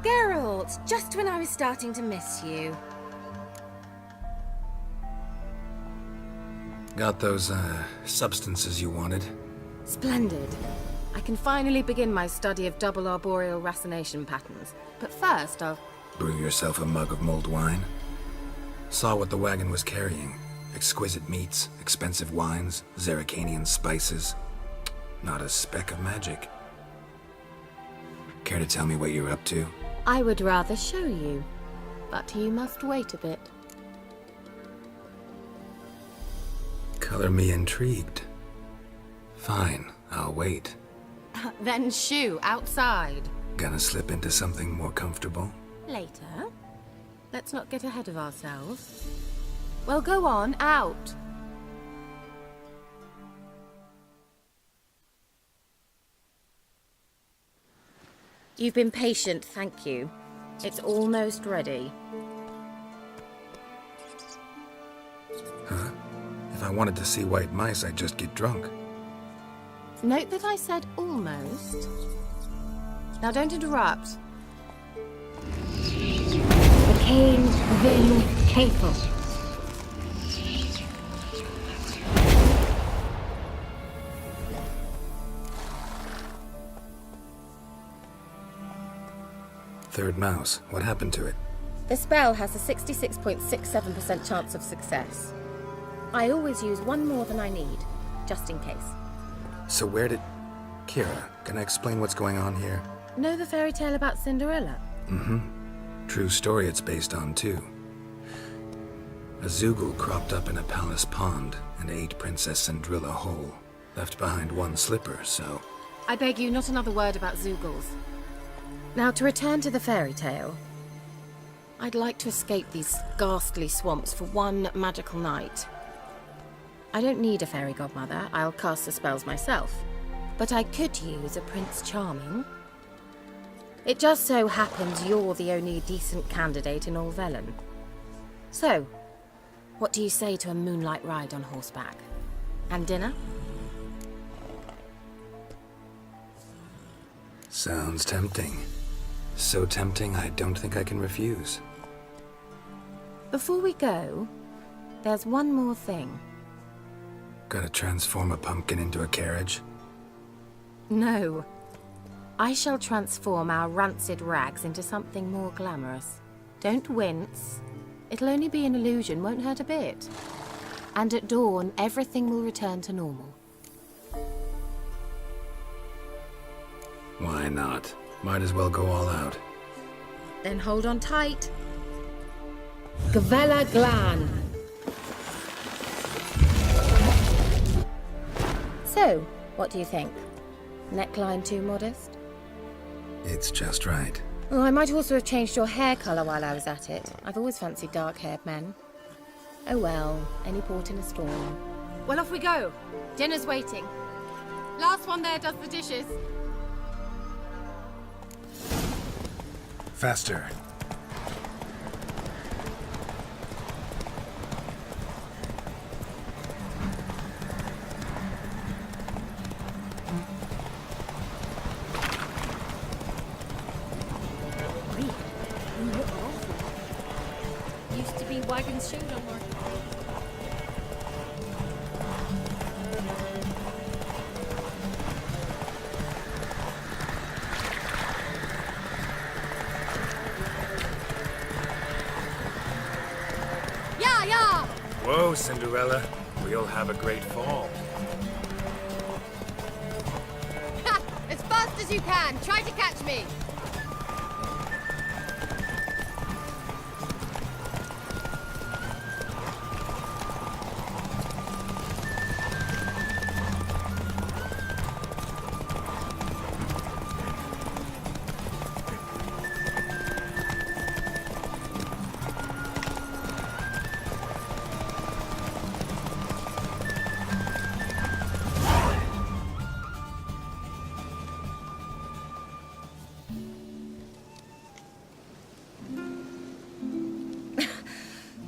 Geralt, just when I was starting to miss you. Got those, substances you wanted? Splendid. I can finally begin my study of double arboreal racination patterns. But first, I'll... Brew yourself a mug of mulled wine? Saw what the wagon was carrying. Exquisite meats, expensive wines, Zerrikanian spices. Not a speck of magic. Care to tell me what you're up to? I would rather show you, but you must wait a bit. Color me intrigued. Fine, I'll wait. Then shoo, outside. Gonna slip into something more comfortable? Later. Let's not get ahead of ourselves. Well, go on, out. You've been patient, thank you. It's almost ready. Huh? If I wanted to see white mice, I'd just get drunk. Note that I said almost. Now don't interrupt. Cain Vin Capel. Third mouse. What happened to it? The spell has a 66.67% chance of success. I always use one more than I need, just in case. So where did... Keira, can I explain what's going on here? Know the fairy tale about Cinderella? Mm-hmm. True story it's based on, too. A Zoogle cropped up in a palace pond and ate Princess Cinderella whole. Left behind one slipper, so... I beg you, not another word about Zoogles. Now, to return to the fairy tale. I'd like to escape these ghastly swamps for one magical night. I don't need a fairy godmother, I'll cast the spells myself. But I could use a Prince Charming. It just so happens you're the only decent candidate in all Velen. So, what do you say to a moonlight ride on horseback? And dinner? Sounds tempting. So tempting, I don't think I can refuse. Before we go, there's one more thing. Gotta transform a pumpkin into a carriage? No. I shall transform our rancid rags into something more glamorous. Don't wince. It'll only be an illusion, won't hurt a bit. And at dawn, everything will return to normal. Why not? Might as well go all out. Then hold on tight. Gavella Glan. So, what do you think? Neckline too modest? It's just right. Oh, I might also have changed your hair colour while I was at it. I've always fancied dark-haired men. Oh well, any port in a storm. Well, off we go. Dinner's waiting. Last one there does the dishes. Faster. Used to be wagons shoulder market. Yeah! Whoa, Cinderella. We'll have a great fall. Ha! As fast as you can. Try to catch me.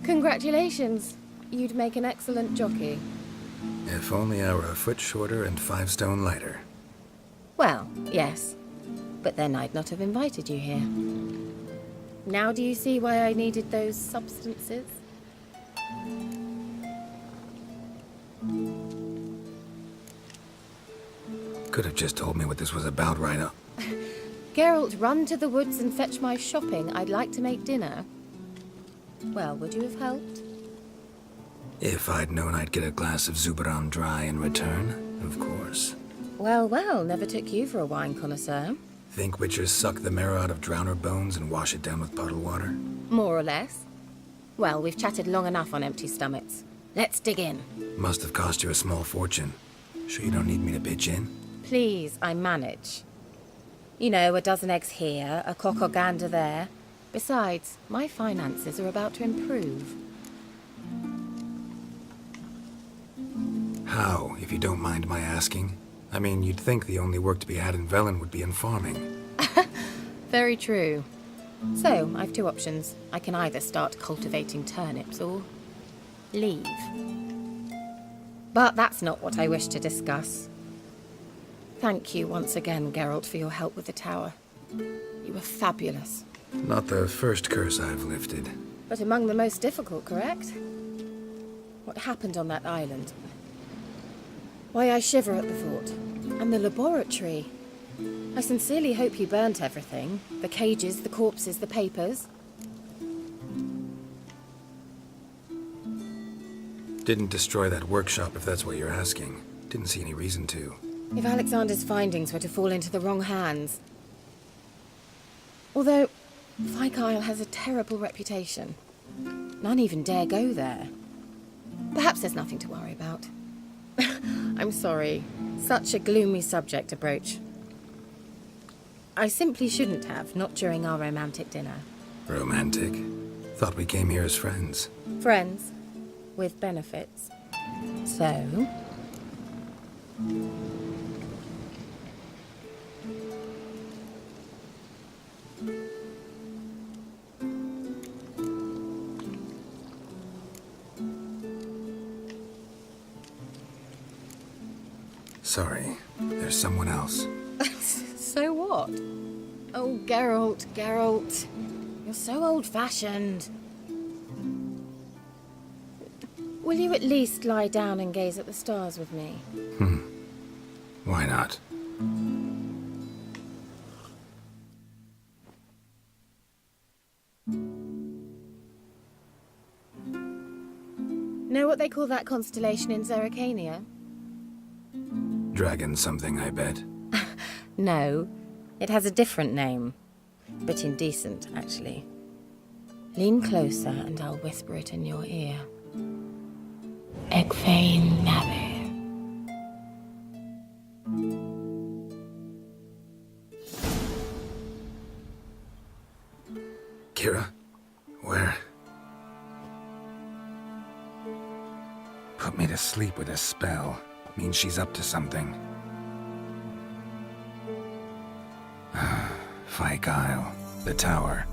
Congratulations. You'd make an excellent jockey. If only I were a foot shorter and 5 stone lighter. Well, yes. But then I'd not have invited you here. Now do you see why I needed those substances? Could have just told me what this was about right up. Geralt, run to the woods and fetch my shopping. I'd like to make dinner. Well, would you have helped? If I'd known I'd get a glass of Zuberan dry in return, of course. Well, well, never took you for a wine connoisseur. Think witchers suck the marrow out of drowner bones and wash it down with puddle water? More or less. Well, we've chatted long enough on empty stomachs. Let's dig in. Must have cost you a small fortune. Sure you don't need me to pitch in? Please, I manage. You know, a dozen eggs here, a cock or gander there. Besides, my finances are about to improve. How, if you don't mind my asking? I mean, you'd think the only work to be had in Velen would be in farming. Very true. So, I've two options. I can either start cultivating turnips or leave. But that's not what I wish to discuss. Thank you once again, Geralt, for your help with the tower. You were fabulous. Not the first curse I've lifted. But among the most difficult, correct? What happened on that island? Why, I shiver at the thought. And the laboratory. I sincerely hope you burnt everything. The cages, the corpses, the papers. Didn't destroy that workshop, if that's what you're asking. Didn't see any reason to. If Alexander's findings were to fall into the wrong hands. Although, Fyke Isle has a terrible reputation. None even dare go there. Perhaps there's nothing to worry about. I'm sorry. Such a gloomy subject to broach. I simply shouldn't have, not during our romantic dinner. Romantic? Thought we came here as friends. Friends. With benefits. So... Sorry, there's someone else. So what? Oh, Geralt, Geralt. You're so old-fashioned. Will you at least lie down and gaze at the stars with me? Why not? Know what they call that constellation in Zerrikania? Dragon something, I bet. No, it has a different name. Bit indecent, actually. Lean closer and I'll whisper it in your ear. Egfain Nabe. Keira? Where? Put me to sleep with a spell. Means she's up to something. Fyke Isle. The tower.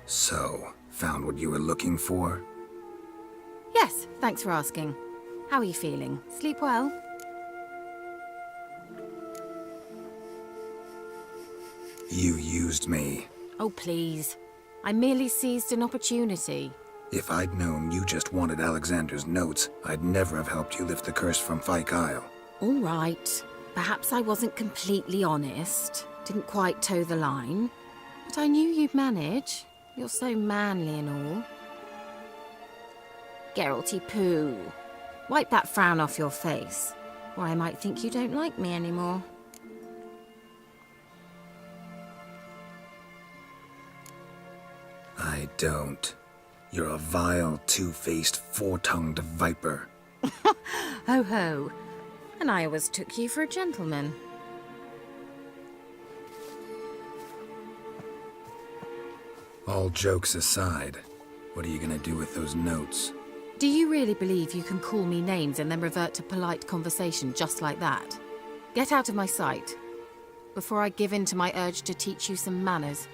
So, found what you were looking for? Yes, thanks for asking. How are you feeling? Sleep well? You used me. Oh, please. I merely seized an opportunity. If I'd known you just wanted Alexander's notes, I'd never have helped you lift the curse from Fyke Isle. All right. Perhaps I wasn't completely honest. Didn't quite toe the line. But I knew you'd manage. You're so manly and all. Geralty poo. Wipe that frown off your face, or I might think you don't like me anymore. I don't. You're a vile, two-faced, four-tongued viper. Ho ho. And I always took you for a gentleman. All jokes aside, what are you gonna do with those notes? Do you really believe you can call me names and then revert to polite conversation just like that? Get out of my sight, before I give in to my urge to teach you some manners.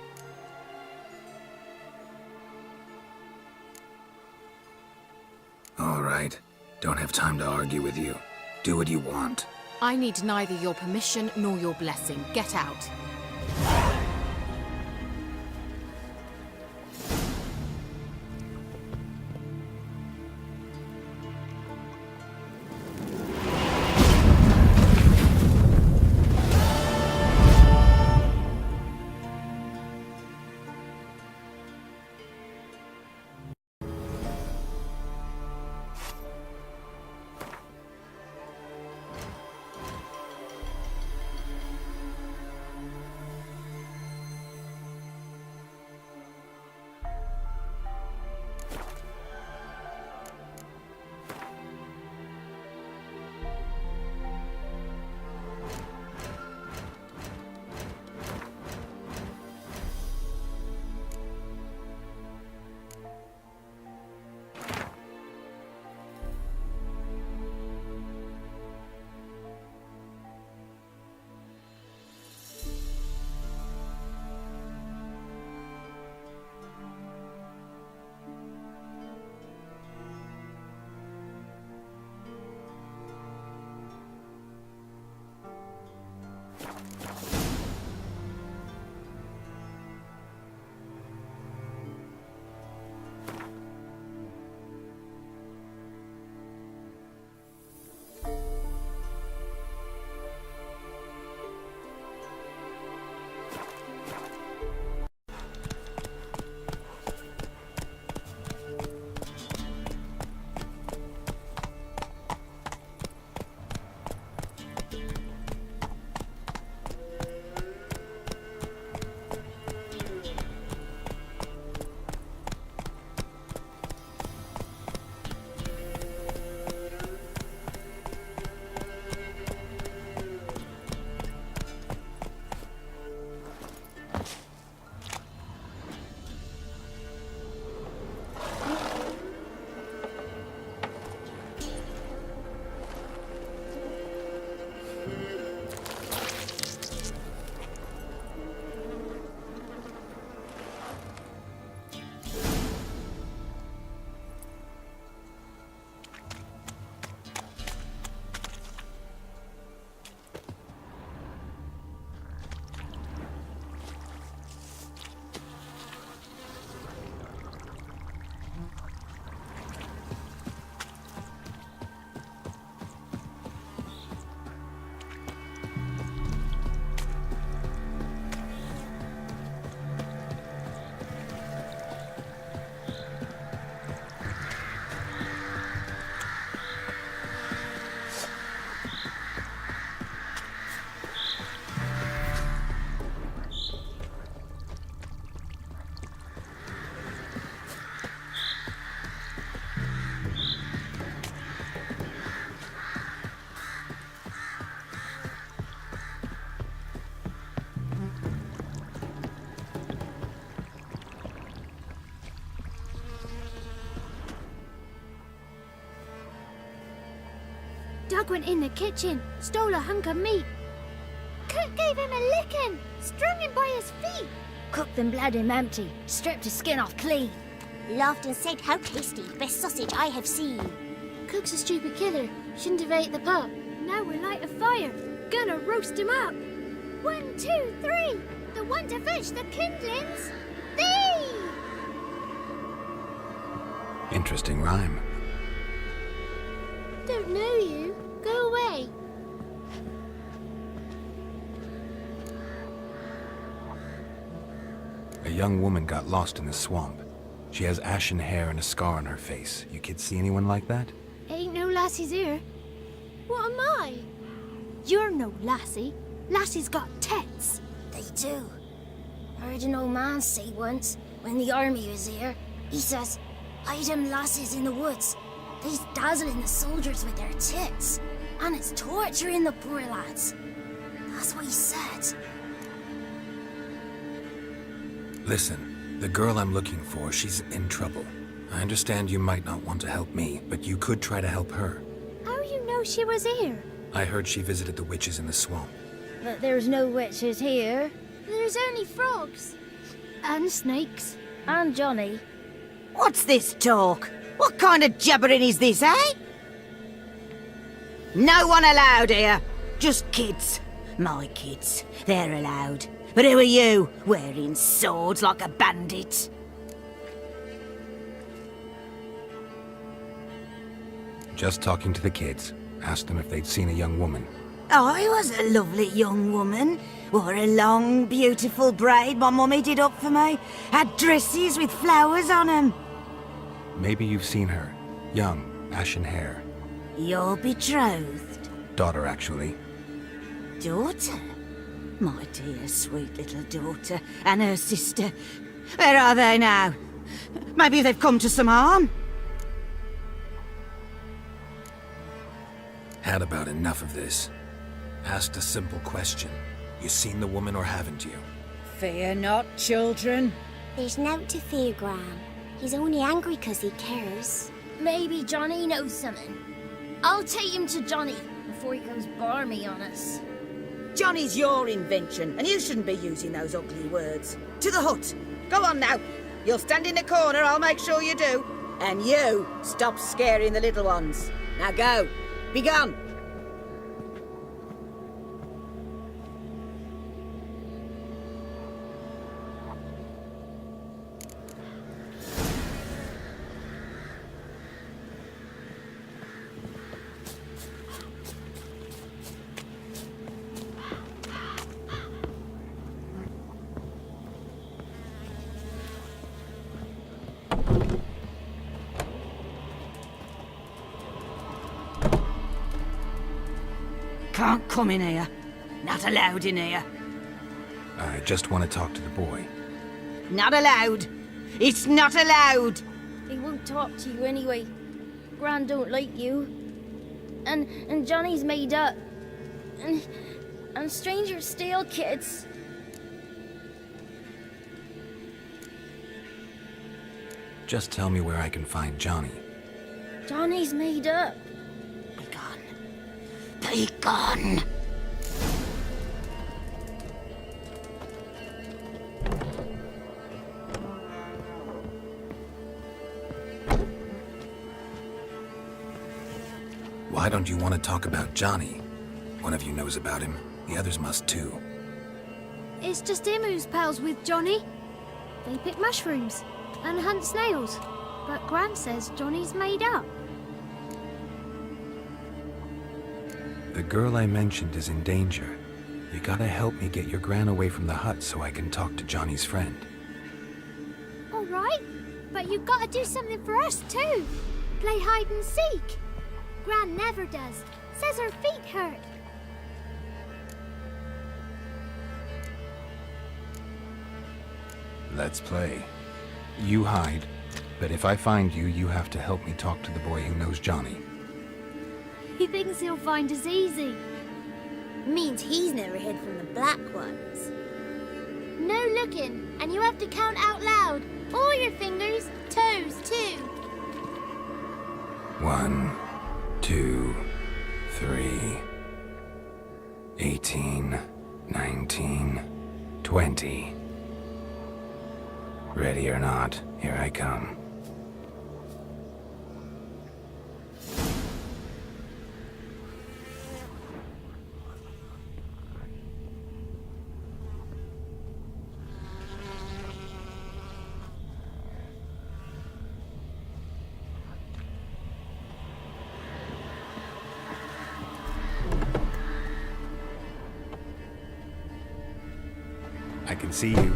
All right. Don't have time to argue with you. Do what you want. I need neither your permission nor your blessing. Get out. Doug went in the kitchen, stole a hunk of meat. Cook gave him a licking, strung him by his feet. Cooked and bled him empty, stripped his skin off clean. Laughed and said, "How tasty, best sausage I have seen." Cook's a stupid killer, shouldn't have ate the pup. Now we'll light a fire, gonna roast him up. 1, 2, 3. The one to fetch the kindlings? Thee! Interesting rhyme. Don't know you. Go away. A young woman got lost in the swamp. She has ashen hair and a scar on her face. You kids see anyone like that? Ain't no lassies here. What am I? You're no lassie. Lassies got tets. They do. Heard an old man say once, when the army was here, he says, hide them lasses in the woods. They's dazzling the soldiers with their tits. And it's torturing the poor lads. That's what he said. Listen, the girl I'm looking for, she's in trouble. I understand you might not want to help me, but you could try to help her. How you know she was here? I heard she visited the witches in the swamp. But there's no witches here. There's only frogs. And snakes. And Jhonny. What's this talk? What kind of jabbering is this, eh? No one allowed here. Just kids. My kids. They're allowed. But who are you, wearing swords like a bandit? Just talking to the kids. Asked them if they'd seen a young woman. I was a lovely young woman. Wore a long, beautiful braid my mummy did up for me. Had dresses with flowers on 'em. Maybe you've seen her. Young, ashen hair. You're betrothed? Daughter, actually. Daughter? My dear, sweet little daughter. And her sister. Where are they now? Maybe they've come to some harm? Had about enough of this. Asked a simple question. You seen the woman or haven't you? Fear not, children. There's nought to fear, Gran. He's only angry 'cause he cares. Maybe Jhonny knows something. I'll take him to Jhonny before he goes barmy on us. Johnny's your invention, and you shouldn't be using those ugly words. To the hut. Go on now. You'll stand in the corner, I'll make sure you do. And you, stop scaring the little ones. Now go. Be gone. Can't come in here. Not allowed in here. I just want to talk to the boy. Not allowed. It's not allowed. He won't talk to you anyway. Gran don't like you. And Jhonny's made up. And strangers steal kids. Just tell me where I can find Jhonny. Jhonny's made up. Be gone. Be gone. Why don't you want to talk about Jhonny? One of you knows about him. The others must too. It's just him who's pals with Jhonny. They pick mushrooms and hunt snails. But Gran says Johnny's made up. The girl I mentioned is in danger. You gotta help me get your gran away from the hut so I can talk to Johnny's friend. All right, but you've got to do something for us too. Play hide and seek. Gran never does. Says her feet hurt. Let's play. You hide, but if I find you, you have to help me talk to the boy who knows Jhonny. He thinks he'll find us easy. Means he's never hid from the black ones. No looking, and you have to count out loud. All your fingers, toes too. 1, 2, 3, 18, 19, 20. Ready or not, here I come. I can see you.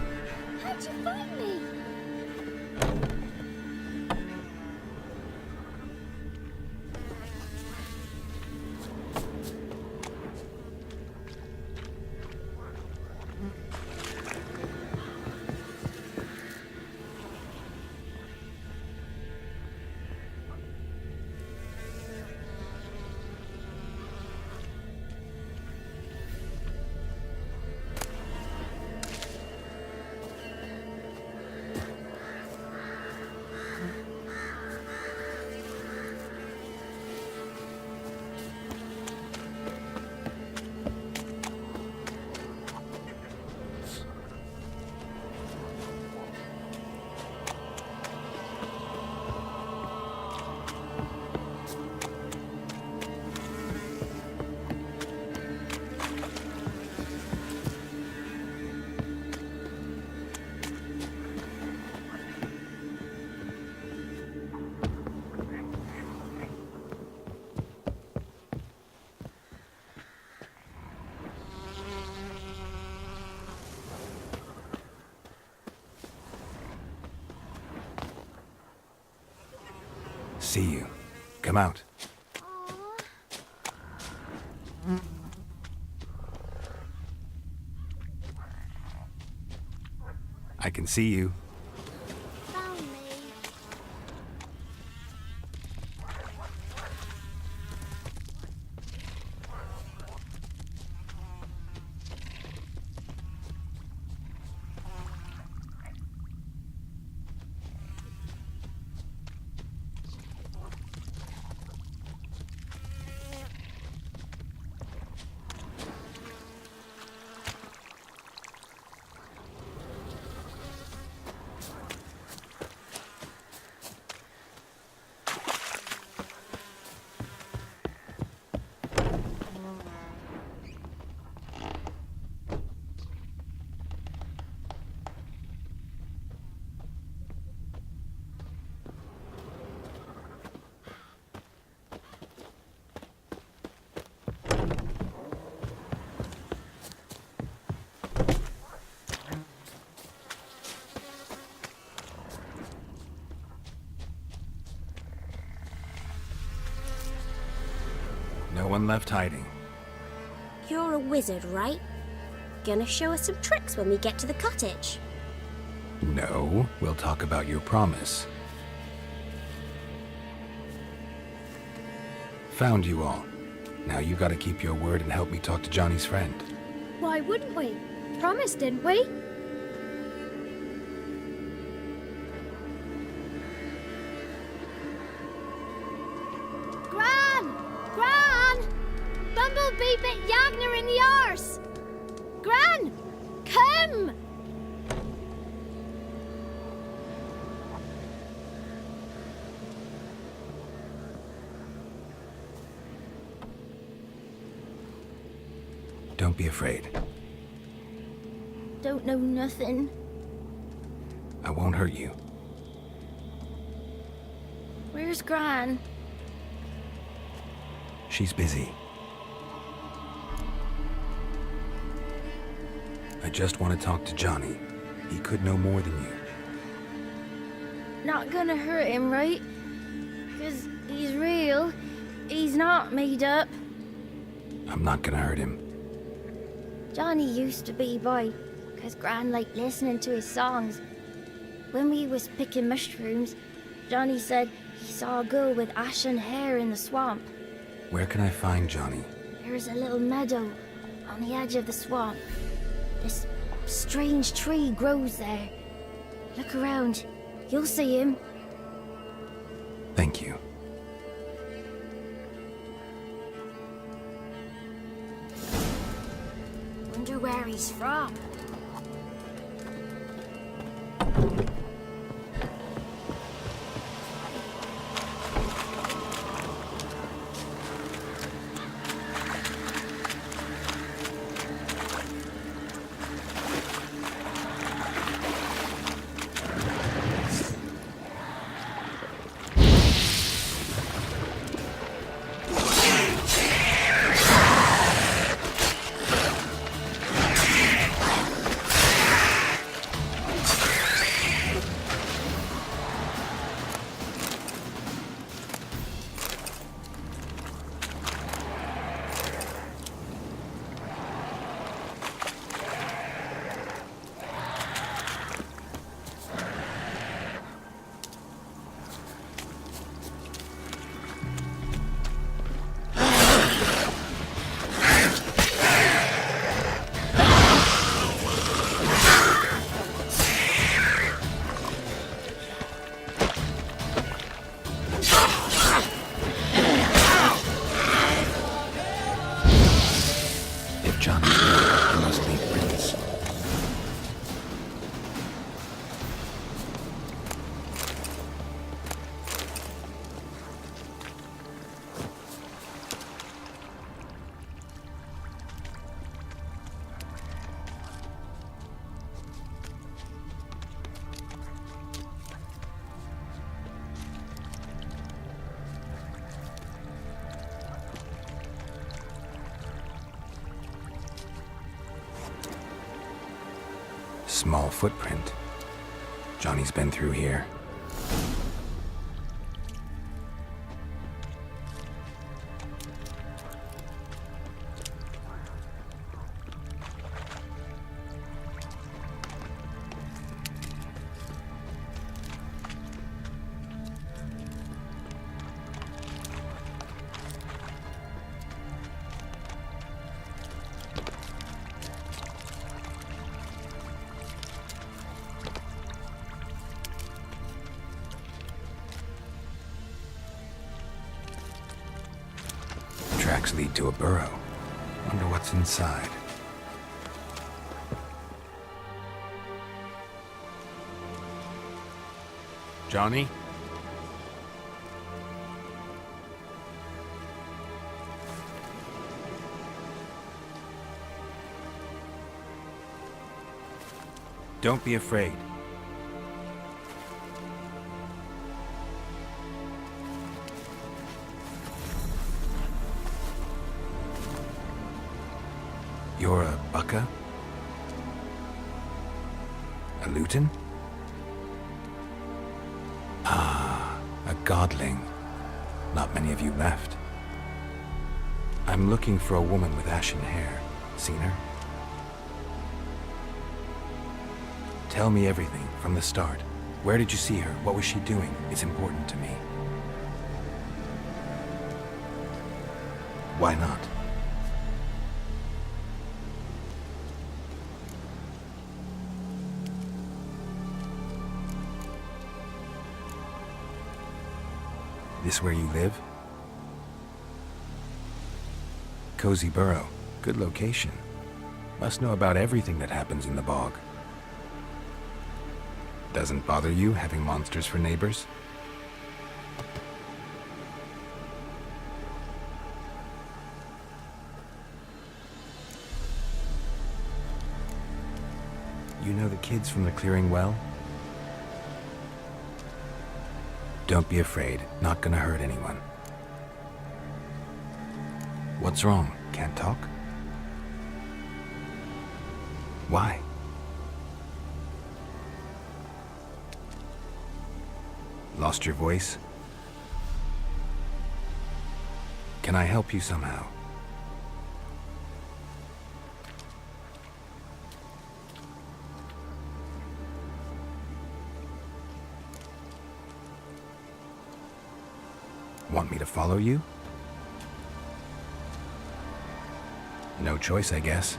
How'd you find me? See you. Come out. I can see you. Found me. No one left hiding. You're a wizard, right? Gonna show us some tricks when we get to the cottage. No, we'll talk about your promise. Found you all. Now you gotta keep your word and help me talk to Jhonny's friend. Why wouldn't we? Promised, didn't we? Gran! Gran! Bumblebee bit Yagner in the arse! Gran! Come! Don't be afraid. Don't know nothing. I won't hurt you. Where's Gran? She's busy. I just want to talk to Jhonny. He could know more than you. Not gonna hurt him, right? 'Cause he's real. He's not made up. I'm not gonna hurt him. Jhonny used to be boy, 'cause Gran liked listening to his songs. When we was picking mushrooms, Jhonny said he saw a girl with ashen hair in the swamp. Where can I find Jhonny? There's a little meadow on the edge of the swamp. This strange tree grows there. Look around. You'll see him. Thank you. Wonder where he's from. Jhonny's right. He must be Prince. Small footprint. Jhonny's been through here. Tracks lead to a burrow. Wonder what's inside. Jhonny? Don't be afraid. You're a bucka? A luton? Ah, a godling. Not many of you left. I'm looking for a woman with ashen hair. Seen her? Tell me everything from the start. Where did you see her? What was she doing? It's important to me. Why not? This where you live? Cozy burrow. Good location. Must know about everything that happens in the bog. Doesn't bother you having monsters for neighbors? You know the kids from the clearing well? Don't be afraid. Not gonna hurt anyone. What's wrong? Can't talk? Why? Lost your voice? Can I help you somehow? Want me to follow you? No choice, I guess.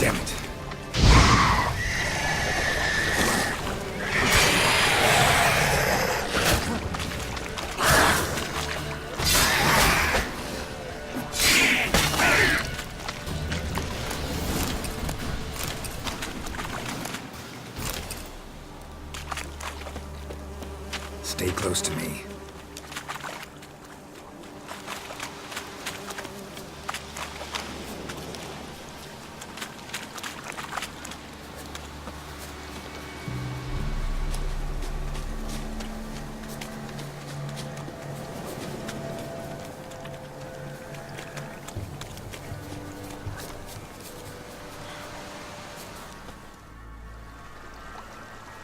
Damn it. Stay close to me.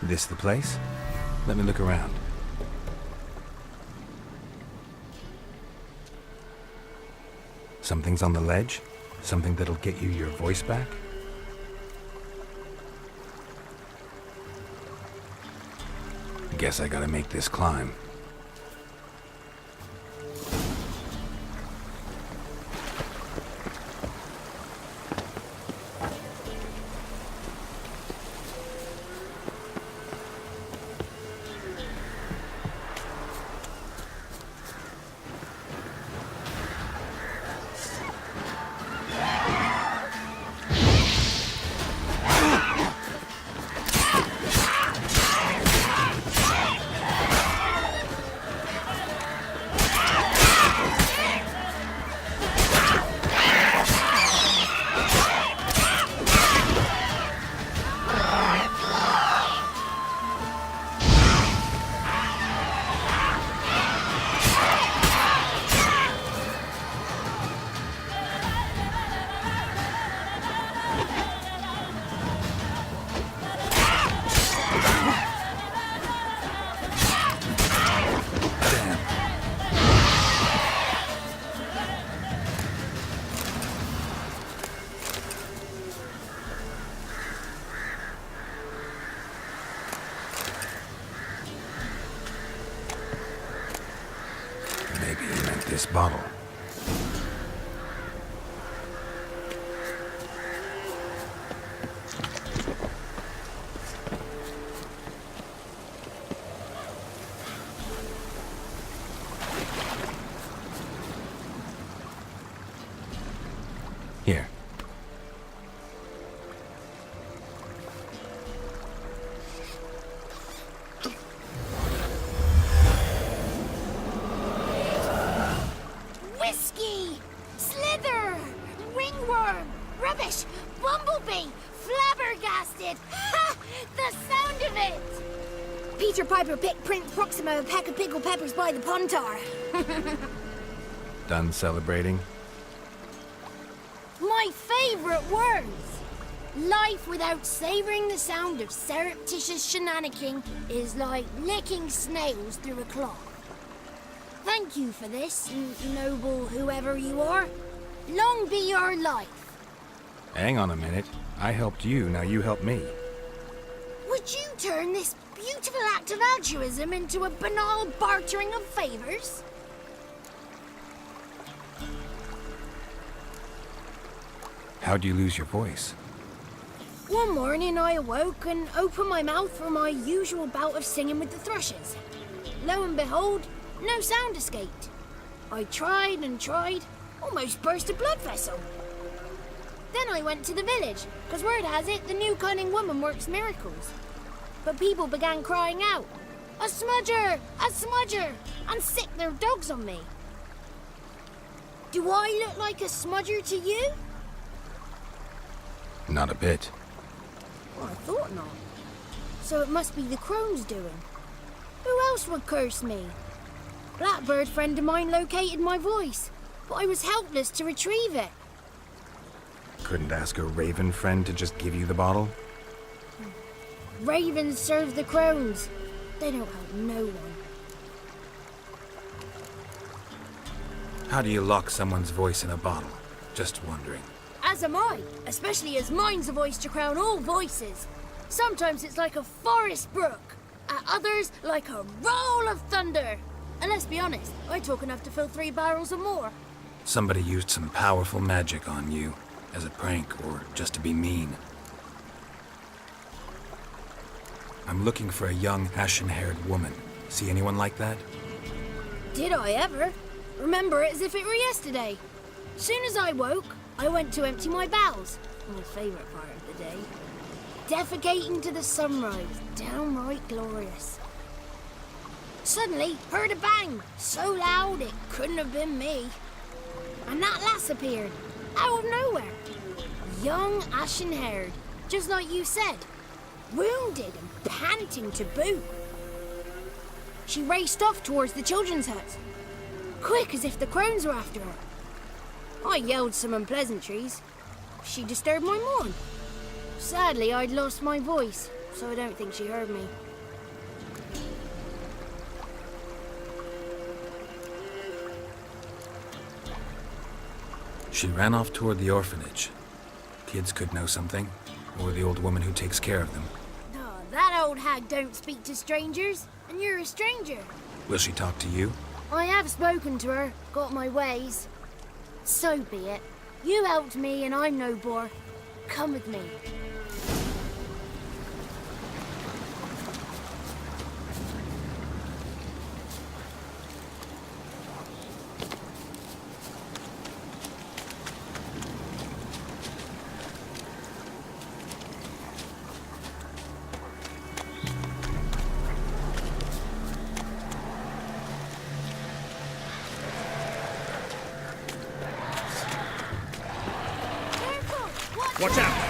This the place? Let me look around. Something's on the ledge? Something that'll get you your voice back? Guess I gotta make this climb. this bottle? Here. Whiskey! Slither! Ringworm! Rubbish! Bumblebee! Flabbergasted! Ha! The sound of it! Peter Piper picked Prince Proxima a peck of pickled peppers by the pontar. Done celebrating? My favorite words! Life without savoring the sound of surreptitious shenanigans is like licking snails through a cloth. Thank you for this, noble whoever you are. Long be your life. Hang on a minute. I helped you, now you help me. Would you turn this beautiful act of altruism into a banal bartering of favors? How'd you lose your voice? One morning I awoke and opened my mouth for my usual bout of singing with the thrushes. Lo and behold, no sound escaped. I tried and tried, almost burst a blood vessel. Then I went to the village, because word has it the new cunning woman works miracles. But people began crying out, "A smudger! A smudger!" and sick their dogs on me. Do I look like a smudger to you? Not a bit. Well, I thought not. So it must be the crone's doing. Who else would curse me? Blackbird friend of mine located my voice, but I was helpless to retrieve it. Couldn't ask a raven friend to just give you the bottle? Ravens serve the crones. They don't help no one. How do you lock someone's voice in a bottle? Just wondering. As am I, especially as mine's a voice to crown all voices. Sometimes it's like a forest brook, at others like a roll of thunder. And let's be honest, I talk enough to fill 3 barrels or more. Somebody used some powerful magic on you, as a prank or just to be mean. I'm looking for a young, ashen-haired woman. See anyone like that? Did I ever? Remember it as if it were yesterday. Soon as I woke, I went to empty my bowels. My favourite part of the day. Defecating to the sunrise, downright glorious. Suddenly, heard a bang, so loud it couldn't have been me. And that lass appeared, out of nowhere. Young, ashen-haired, just like you said. Wounded and panting to boot. She raced off towards the children's hut, quick as if the crones were after her. I yelled some unpleasantries. She disturbed my morn. Sadly, I'd lost my voice, so I don't think she heard me. She ran off toward the orphanage. Kids could know something, or the old woman who takes care of them. Oh, that old hag don't speak to strangers, and you're a stranger. Will she talk to you? I have spoken to her, got my ways. So be it. You helped me and I'm no bore. Come with me. Watch out!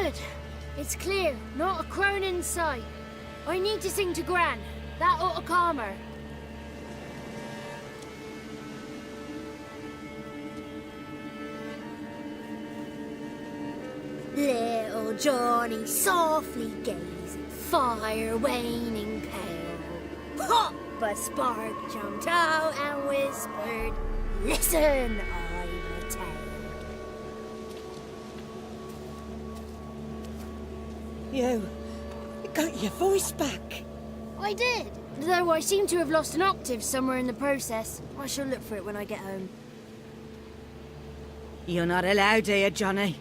Good. It's clear. Not a crone in sight. I need to sing to Gran. That ought to calm her. Little Jhonny softly gazed, fire waning pale. Pop! A spark jumped out and whispered, "Listen, I've a tale." You got your voice back. I did. Though I seem to have lost an octave somewhere in the process. I shall look for it when I get home. You're not allowed here, Jhonny.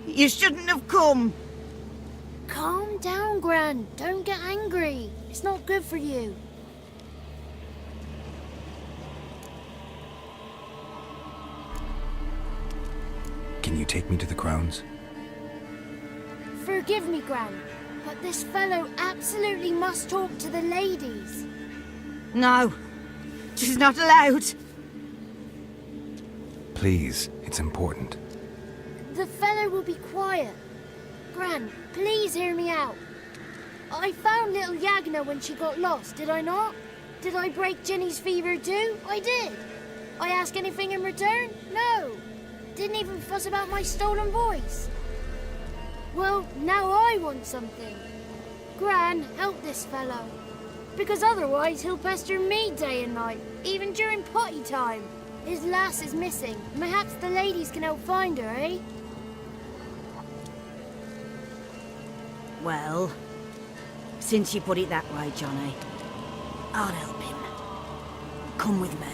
You shouldn't have come. Calm down, Gran. Don't get angry. It's not good for you. Can you take me to the crones? Forgive me, Gran, but this fellow absolutely must talk to the ladies. No, she's not allowed. Please, it's important. The fellow will be quiet. Gran, please hear me out. I found little Yagna when she got lost, did I not? Did I break Ginny's fever too? I did. I ask anything in return? No. Didn't even fuss about my stolen voice. Well, now I want something. Gran, help this fellow. Because otherwise he'll pester me day and night, even during potty time. His lass is missing. Perhaps the ladies can help find her, eh? Well, since you put it that way, Jhonny, I'll help him. Come with me.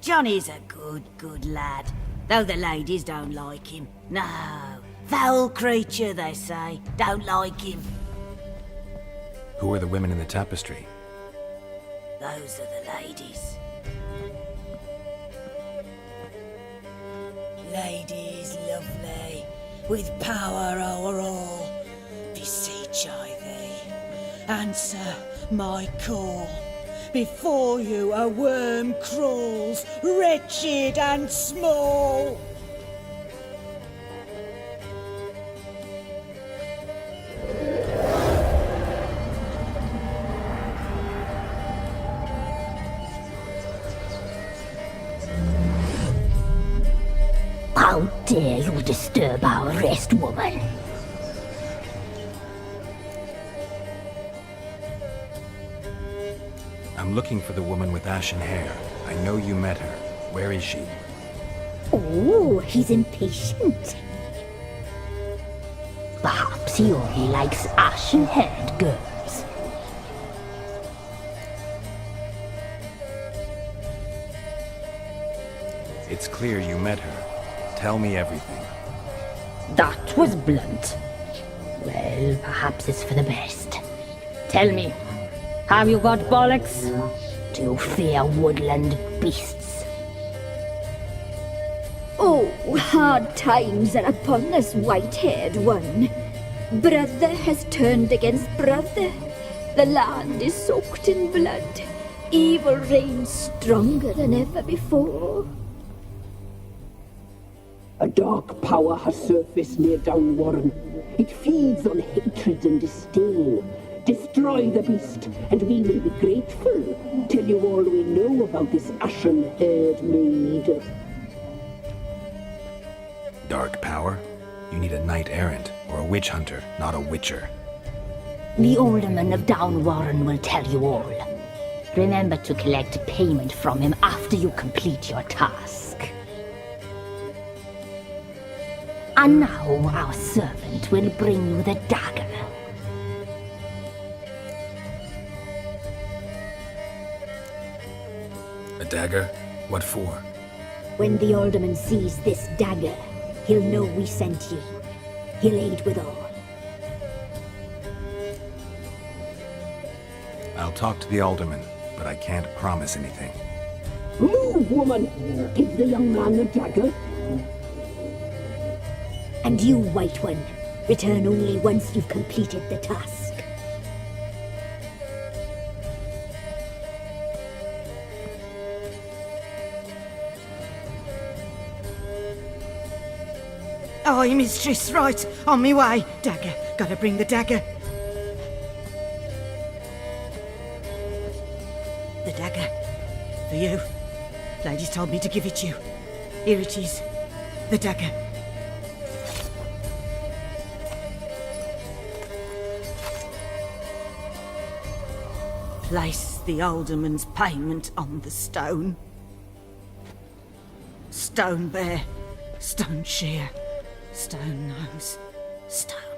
Johnny's a good lad, though the ladies don't like him. No, foul creature, they say. Don't like him. Who are the women in the tapestry? Those are the ladies. Ladies lovely, with power o'er all, beseech I thee, answer my call. Before you a worm crawls, wretched and small. How dare you disturb our rest, woman? I'm looking for the woman with ashen hair. I know you met her. Where is she? Oh, he's impatient. Perhaps he only likes ashen-haired girls. It's clear you met her. Tell me everything. That was blunt. Well, perhaps it's for the best. Tell me, have you got bollocks? Do you fear woodland beasts? Oh, hard times are upon us, white-haired one. Brother has turned against brother. The land is soaked in blood. Evil reigns stronger than ever before. A dark power has surfaced near Downwarren. It feeds on hatred and disdain. Destroy the beast, and we may be grateful. Tell you all we know about this ashen-haired maid. Dark power? You need a knight-errant or a witch hunter, not a witcher. The alderman of Downwarren will tell you all. Remember to collect payment from him after you complete your task. And now our servant will bring you the dagger. A dagger? What for? When the alderman sees this dagger, he'll know we sent you. He'll aid with all. I'll talk to the alderman, but I can't promise anything. Move, woman! Give the young man the dagger. And you, White One, return only once you've completed the task. Aye, mistress, right. On me way. Dagger. Gotta bring the dagger. The dagger. For you. Ladies told me to give it you. Here it is. The dagger. Place the alderman's payment on the stone. Stone bear. Stone shear. Stone nose. Stone